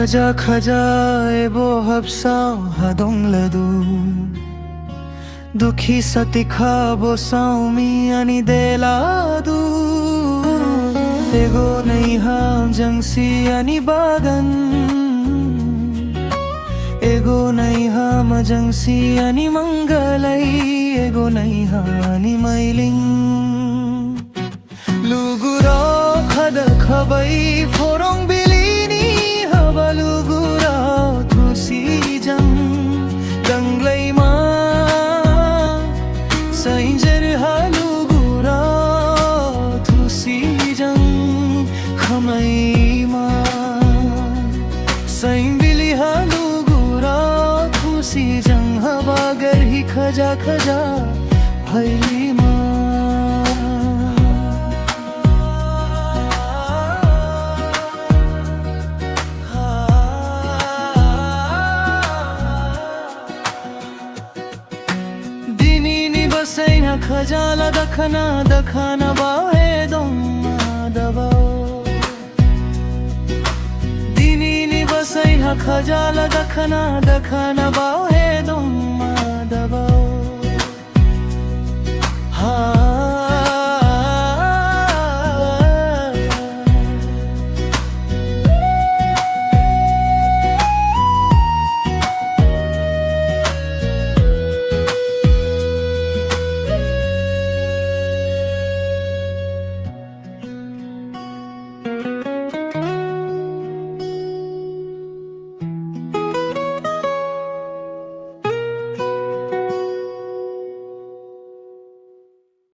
खजा खजा एबो हब्सा hadong ladu दुखी सतिखा बोसाउमी अनि देलादु एगो नहीं हम जंगसी अनि बागन एगो नहीं हम जंगसी अनि मंगलै एगो नहीं हानि मैलिङ लुगुरा खद खबै फोरोङ बिलिनी हवा लुगुरा थुसी जङ दङ्ग्लैमा सैन्जर हालुगुरा थुसी जङ खमैमा सैन बिली हालुगुरा थुसी जङ हवा गर्ही खजा खजा भैलीमा सैना खजाला दखना दखना बाहे दोंगा दबाओ दिनी नि बसैना खजाला दखना दखना बाहे